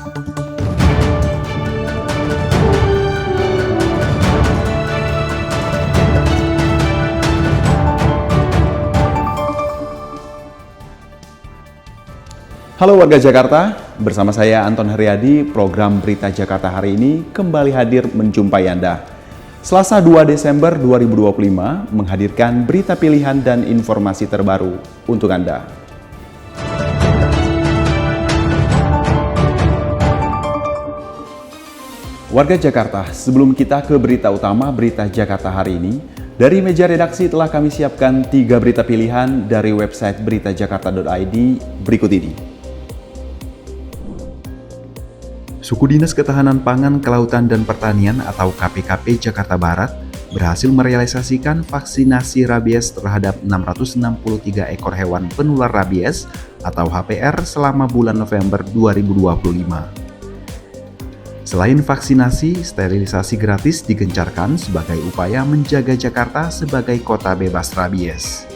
Halo warga Jakarta, bersama saya Anton Haryadi, program Berita Jakarta hari ini kembali hadir menjumpai Anda. Selasa 2 Desember 2025 menghadirkan berita pilihan dan informasi terbaru untuk Anda. Warga Jakarta, sebelum kita ke berita utama Berita Jakarta hari ini, dari meja redaksi telah kami siapkan 3 berita pilihan dari website beritajakarta.id berikut ini. Suku Dinas Ketahanan Pangan, Kelautan dan Pertanian atau KPKP Jakarta Barat berhasil merealisasikan vaksinasi rabies terhadap 663 ekor hewan penular rabies atau HPR selama bulan November 2025. Selain vaksinasi, sterilisasi gratis digencarkan sebagai upaya menjaga Jakarta sebagai kota bebas rabies.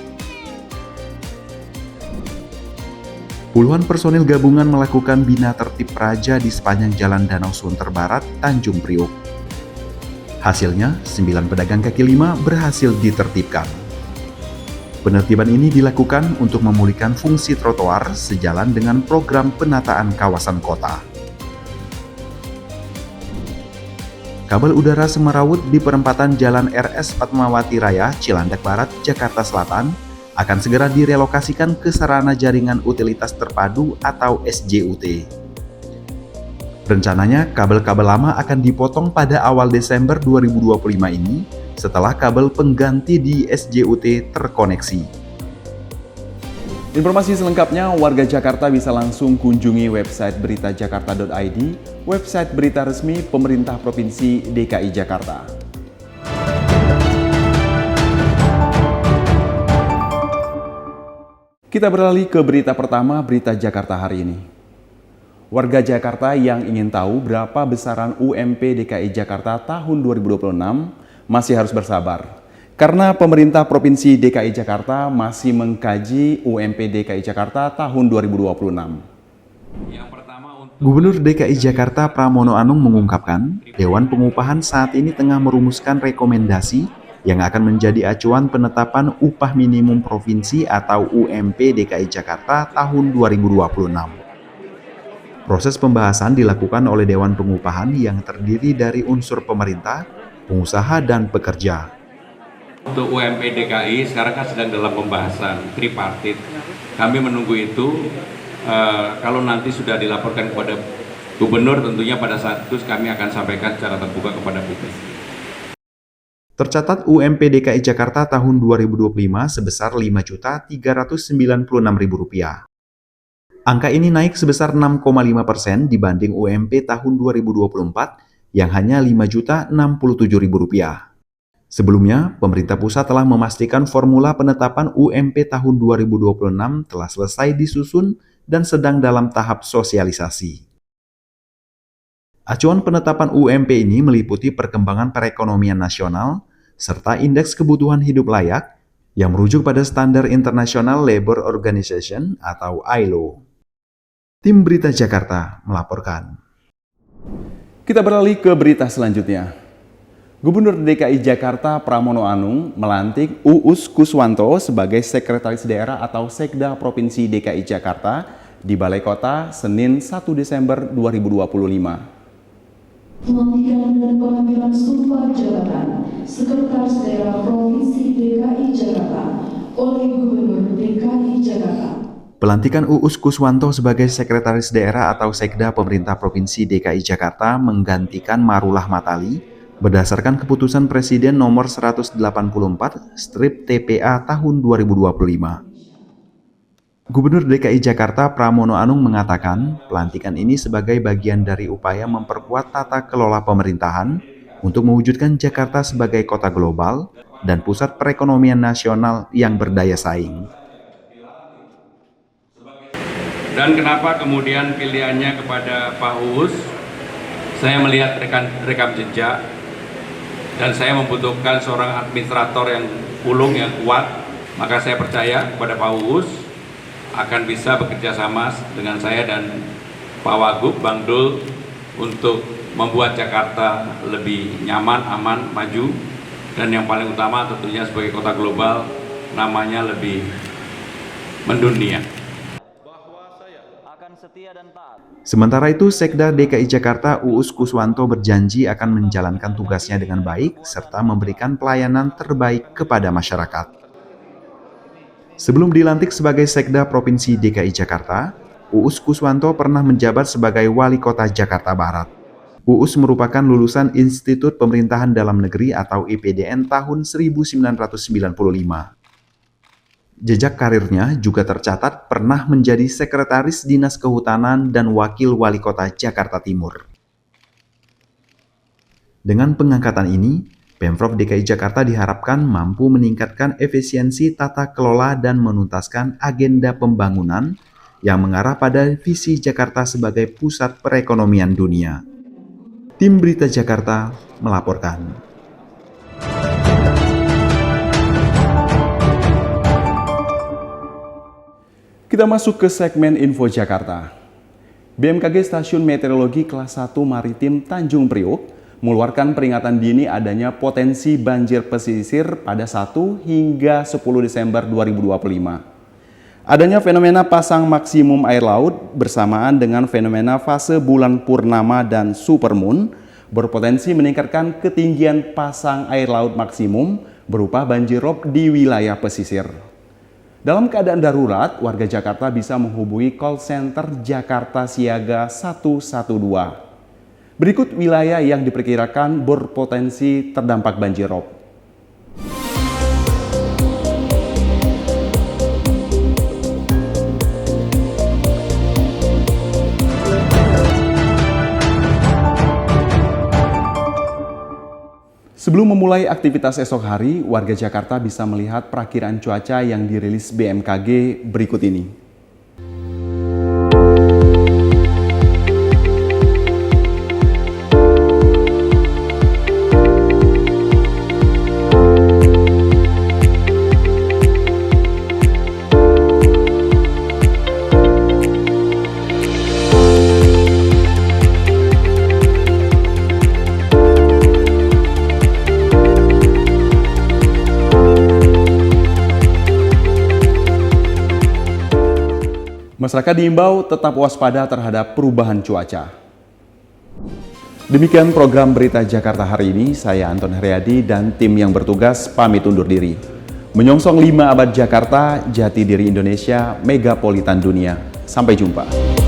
Puluhan personil gabungan melakukan bina tertib praja di sepanjang Jalan Danau Sunter Barat, Tanjung Priok. Hasilnya, 9 pedagang kaki lima berhasil ditertibkan. Penertiban ini dilakukan untuk memulihkan fungsi trotoar sejalan dengan program penataan kawasan kota. Kabel udara Semerawut di perempatan Jalan RS Fatmawati Raya, Cilandak Barat, Jakarta Selatan akan segera direlokasikan ke sarana jaringan utilitas terpadu atau SJUT. Rencananya, kabel-kabel lama akan dipotong pada awal Desember 2025 ini setelah kabel pengganti di SJUT terkoneksi. Informasi selengkapnya, warga Jakarta bisa langsung kunjungi website beritajakarta.id, website berita resmi pemerintah Provinsi DKI Jakarta. Kita beralih ke berita pertama Berita Jakarta hari ini. Warga Jakarta yang ingin tahu berapa besaran UMP DKI Jakarta tahun 2026 masih harus bersabar. Karena pemerintah Provinsi DKI Jakarta masih mengkaji UMP DKI Jakarta tahun 2026. Gubernur DKI Jakarta Pramono Anung mengungkapkan, Dewan Pengupahan saat ini tengah merumuskan rekomendasi yang akan menjadi acuan penetapan upah minimum provinsi atau UMP DKI Jakarta tahun 2026. Proses pembahasan dilakukan oleh Dewan Pengupahan yang terdiri dari unsur pemerintah, pengusaha, dan pekerja. Untuk UMP DKI sekarang kan sedang dalam pembahasan tripartit. Kami menunggu itu, kalau nanti sudah dilaporkan kepada Gubernur, tentunya pada saat itu kami akan sampaikan secara terbuka kepada publik. Tercatat UMP DKI Jakarta tahun 2025 sebesar Rp5.396.000. Angka ini naik sebesar 6,5% dibanding UMP tahun 2024 yang hanya Rp5.067.000. Sebelumnya, pemerintah pusat telah memastikan formula penetapan UMP tahun 2026 telah selesai disusun dan sedang dalam tahap sosialisasi. Acuan penetapan UMP ini meliputi perkembangan perekonomian nasional serta indeks kebutuhan hidup layak yang merujuk pada standar International Labour Organization atau ILO. Tim Berita Jakarta melaporkan. Kita beralih ke berita selanjutnya. Gubernur DKI Jakarta Pramono Anung melantik Uus Kuswanto sebagai Sekretaris Daerah atau Sekda Provinsi DKI Jakarta di Balai Kota Senin 1 Desember 2025. Pelantikan dan pengambilan sumpah jabatan Sekretaris Daerah Provinsi DKI Jakarta oleh Gubernur DKI Jakarta. Pelantikan Uus Kuswanto sebagai Sekretaris Daerah atau Sekda Pemerintah Provinsi DKI Jakarta menggantikan Marullah Matali berdasarkan keputusan Presiden nomor 184/TPA tahun 2025. Gubernur DKI Jakarta Pramono Anung mengatakan pelantikan ini sebagai bagian dari upaya memperkuat tata kelola pemerintahan untuk mewujudkan Jakarta sebagai kota global dan pusat perekonomian nasional yang berdaya saing. Dan kenapa kemudian pilihannya kepada Pak Uus? Saya melihat rekam jejak dan saya membutuhkan seorang administrator yang ulung, yang kuat. Maka saya percaya kepada Pak Uus akan bisa bekerja sama dengan saya dan Pak Wagub, Bang Dul, untuk membuat Jakarta lebih nyaman, aman, maju, dan yang paling utama tentunya sebagai kota global, namanya lebih mendunia. Sementara itu, Sekda DKI Jakarta Uus Kuswanto berjanji akan menjalankan tugasnya dengan baik serta memberikan pelayanan terbaik kepada masyarakat. Sebelum dilantik sebagai Sekda Provinsi DKI Jakarta, Uus Kuswanto pernah menjabat sebagai Wali Kota Jakarta Barat. Uus merupakan lulusan Institut Pemerintahan Dalam Negeri atau IPDN tahun 1995. Jejak karirnya juga tercatat pernah menjadi Sekretaris Dinas Kehutanan dan Wakil Wali Kota Jakarta Timur. Dengan pengangkatan ini, Pemprov DKI Jakarta diharapkan mampu meningkatkan efisiensi tata kelola dan menuntaskan agenda pembangunan yang mengarah pada visi Jakarta sebagai pusat perekonomian dunia. Tim Berita Jakarta melaporkan. Kita masuk ke segmen Info Jakarta. BMKG Stasiun Meteorologi Kelas 1 Maritim Tanjung Priok mengeluarkan peringatan dini adanya potensi banjir pesisir pada 1 hingga 10 Desember 2025. Adanya fenomena pasang maksimum air laut bersamaan dengan fenomena fase bulan purnama dan supermoon berpotensi meningkatkan ketinggian pasang air laut maksimum berupa banjir rob di wilayah pesisir. Dalam keadaan darurat, warga Jakarta bisa menghubungi call center Jakarta Siaga 112. Berikut wilayah yang diperkirakan berpotensi terdampak banjir rob. Sebelum memulai aktivitas esok hari, warga Jakarta bisa melihat perakiraan cuaca yang dirilis BMKG berikut ini. Masyarakat diimbau tetap waspada terhadap perubahan cuaca. Demikian program Berita Jakarta hari ini. Saya Anton Heriadi dan tim yang bertugas pamit undur diri. Menyongsong 5 abad Jakarta, jati diri Indonesia, megapolitan dunia. Sampai jumpa.